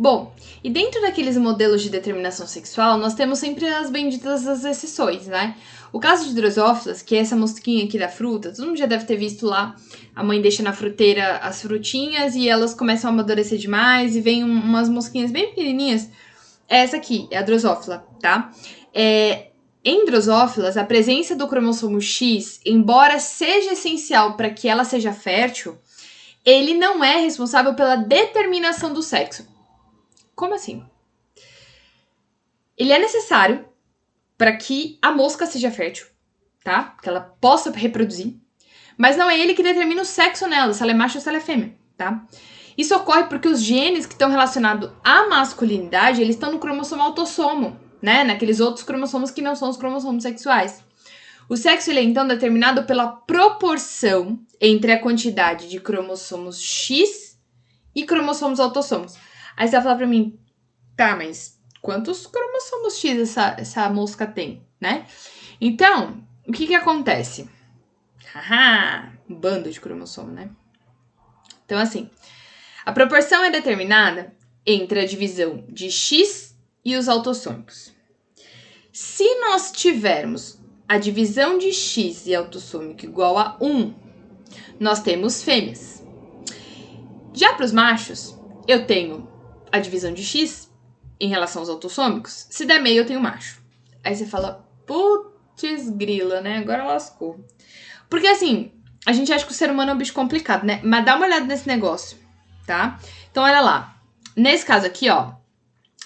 Bom, e dentro daqueles modelos de determinação sexual, nós temos sempre as benditas das exceções, né? O caso de Drosófilas, que é essa mosquinha aqui da fruta, todo mundo já deve ter visto lá, a mãe deixa na fruteira as frutinhas e elas começam a amadurecer demais e vem umas mosquinhas bem pequenininhas. Essa aqui é a Drosófila, tá? Em Drosófilas, a presença do cromossomo X, embora seja essencial para que ela seja fértil, ele não é responsável pela determinação do sexo. Como assim? Ele é necessário para que a mosca seja fértil, tá? Que ela possa reproduzir. Mas não é ele que determina o sexo nela, se ela é macho ou se ela é fêmea, tá? Isso ocorre porque os genes que estão relacionados à masculinidade, eles estão no cromossomo autossomo, né? Naqueles outros cromossomos que não são os cromossomos sexuais. O sexo, ele é então determinado pela proporção entre a quantidade de cromossomos X e cromossomos autossomos. Aí você vai falar pra mim, tá, mas quantos cromossomos X essa mosca tem, né? Então, o que acontece? Haha, um bando de cromossomo, né? Então, assim, a proporção é determinada entre a divisão de X e os autossômicos. Se nós tivermos a divisão de X e autossômico igual a 1, nós temos fêmeas. Já para os machos, eu tenho a divisão de X em relação aos autossômicos. Se der meio, eu tenho macho. Aí você fala, putz grila, né? Agora lascou. Porque assim, a gente acha que o ser humano é um bicho complicado, né? Mas dá uma olhada nesse negócio, tá? Então, olha lá. Nesse caso aqui, ó,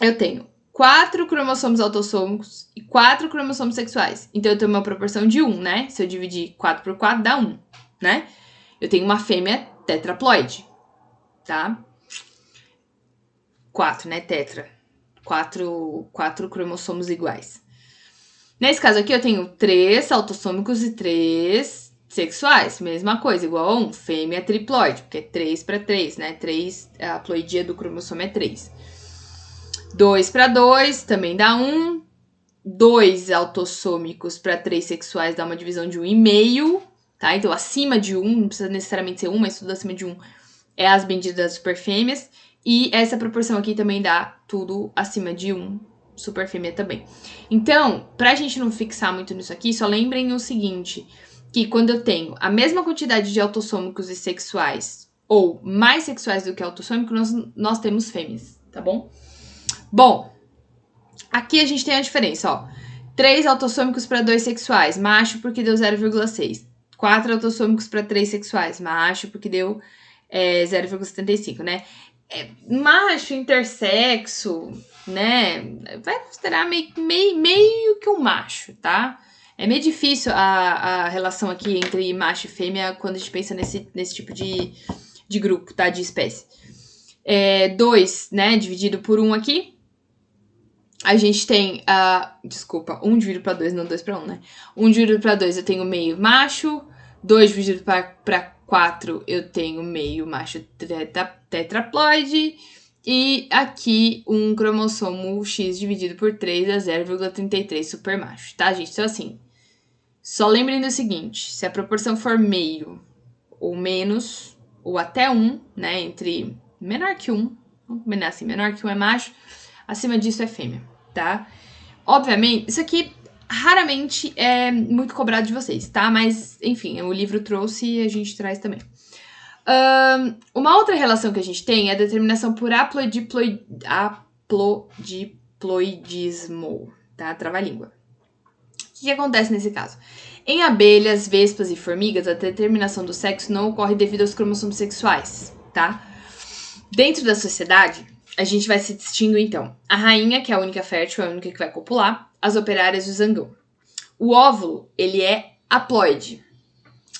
eu tenho 4 cromossomos autossômicos e 4 cromossomos sexuais. Então, eu tenho uma proporção de 1, né? Se eu dividir 4 por 4, dá 1, né? Eu tenho uma fêmea tetraploide, tá? 4, né? Tetra. 4 cromossomos iguais. Nesse caso aqui, eu tenho 3 autossômicos e 3 sexuais. Mesma coisa, igual a 1. Fêmea triploide, porque é 3 para 3, né? 3, a ploidia do cromossomo é 3. 2 para 2 também dá 1. 2 autossômicos para 3 sexuais dá uma divisão de 1,5, tá? Então, acima de 1, não precisa necessariamente ser 1, mas tudo acima de 1 é as benditas superfêmeas. E essa proporção aqui também dá tudo acima de 1, super fêmea também. Então, pra gente não fixar muito nisso aqui, só lembrem o seguinte, que quando eu tenho a mesma quantidade de autossômicos e sexuais, ou mais sexuais do que autossômicos, nós temos fêmeas, tá bom? Bom, aqui a gente tem a diferença, ó. 3 autossômicos para 2 sexuais, macho porque deu 0,6. 4 autossômicos para 3 sexuais, macho porque deu 0,75, né? Macho, intersexo, né? Vai considerar meio que um macho, tá? É meio difícil a relação aqui entre macho e fêmea quando a gente pensa nesse tipo de grupo, tá? De espécie. 2, né? Dividido por 1 aqui. A gente tem, 1 dividido para 2, não 2 para 1, né? 1 dividido para 2 eu tenho meio macho. 2 dividido para 4 eu tenho meio macho tetraploide. E aqui um cromossomo X dividido por 3 é 0,33 supermacho, tá, gente? Então, assim, só lembrem do seguinte, se a proporção for meio ou menos, ou até 1, né, entre menor que 1, vamos combinar assim, menor que 1 é macho, acima disso é fêmea, tá? Obviamente, isso aqui raramente é muito cobrado de vocês, tá? Mas, enfim, o livro trouxe e a gente traz também. Uma outra relação que a gente tem é a determinação por haplodiploidismo, tá? Trava-língua. O que acontece nesse caso? Em abelhas, vespas e formigas, a determinação do sexo não ocorre devido aos cromossomos sexuais, tá? Dentro da sociedade, a gente vai se distinguindo, então. A rainha, que é a única fértil, é a única que vai copular, as operárias e o zangão. O óvulo, ele é haploide.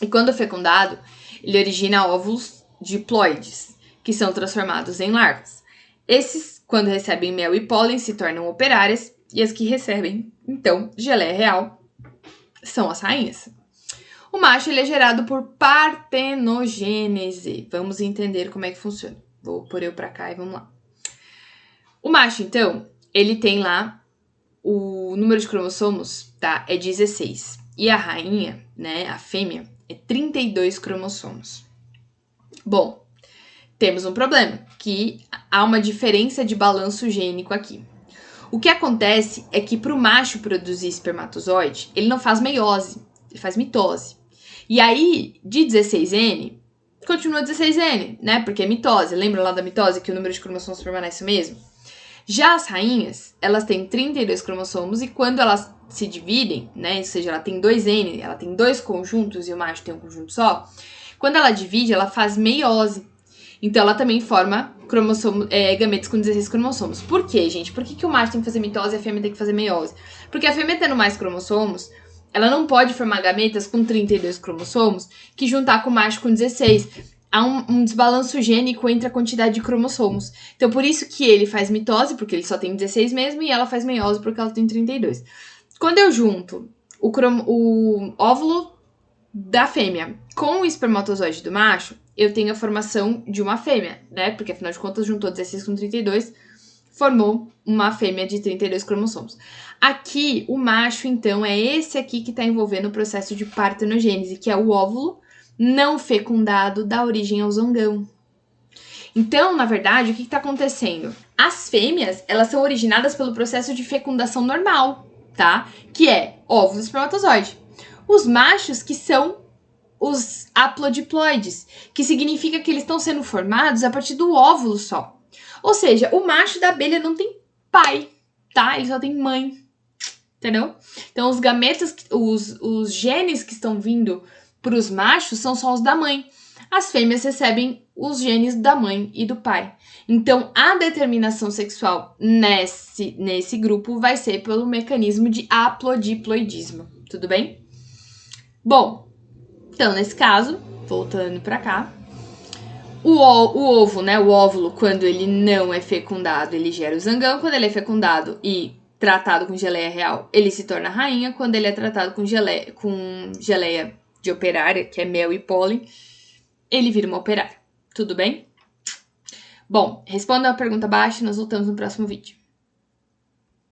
E quando fecundado, ele origina óvulos diploides, que são transformados em larvas. Esses, quando recebem mel e pólen, se tornam operárias, e as que recebem, então, geleia real, são as rainhas. O macho, ele é gerado por partenogênese. Vamos entender como é que funciona. Vou pôr eu pra cá e vamos lá. O macho, então, ele tem lá o número de cromossomos, tá? É 16. E a rainha, né, a fêmea, é 32 cromossomos. Bom, temos um problema, que há uma diferença de balanço gênico aqui. O que acontece é que para o macho produzir espermatozoide, ele não faz meiose, ele faz mitose. E aí, de 16N, continua 16N, né? Porque é mitose. Lembra lá da mitose que o número de cromossomos permanece o mesmo? Já as rainhas, elas têm 32 cromossomos e quando elas se dividem, né? Ou seja, ela tem 2N, ela tem 2 conjuntos e o macho tem um conjunto só. Quando ela divide, ela faz meiose. Então, ela também forma gametos com 16 cromossomos. Por quê, gente? Por que o macho tem que fazer mitose e a fêmea tem que fazer meiose? Porque a fêmea tendo mais cromossomos, ela não pode formar gametas com 32 cromossomos que juntar com o macho com 16. Há um desbalanço gênico entre a quantidade de cromossomos. Então, por isso que ele faz mitose, porque ele só tem 16 mesmo, e ela faz meiose porque ela tem 32. Quando eu junto o óvulo da fêmea com o espermatozoide do macho, eu tenho a formação de uma fêmea, né? Porque, afinal de contas, juntou 16 com 32, formou uma fêmea de 32 cromossomos. Aqui, o macho, então, é esse aqui que está envolvendo o processo de partenogênese, que é o óvulo não fecundado dá origem ao zangão. Então, na verdade, o que está acontecendo? As fêmeas, elas são originadas pelo processo de fecundação normal, tá? Que é óvulo e espermatozoide. Os machos que são os haplodiploides, que significa que eles estão sendo formados a partir do óvulo só. Ou seja, o macho da abelha não tem pai, tá? Ele só tem mãe, entendeu? Então, os gametas, os genes que estão vindo para os machos são só os da mãe. As fêmeas recebem os genes da mãe e do pai. Então, a determinação sexual nesse grupo vai ser pelo mecanismo de haplodiploidismo. Tudo bem? Bom, então, nesse caso, voltando para cá, o ovo, né, o óvulo, quando ele não é fecundado, ele gera o zangão. Quando ele é fecundado e tratado com geleia real, ele se torna rainha. Quando ele é tratado com geleia de operária, que é mel e pólen, ele vira uma operária. Tudo bem? Bom, responda a pergunta abaixo e nós voltamos no próximo vídeo.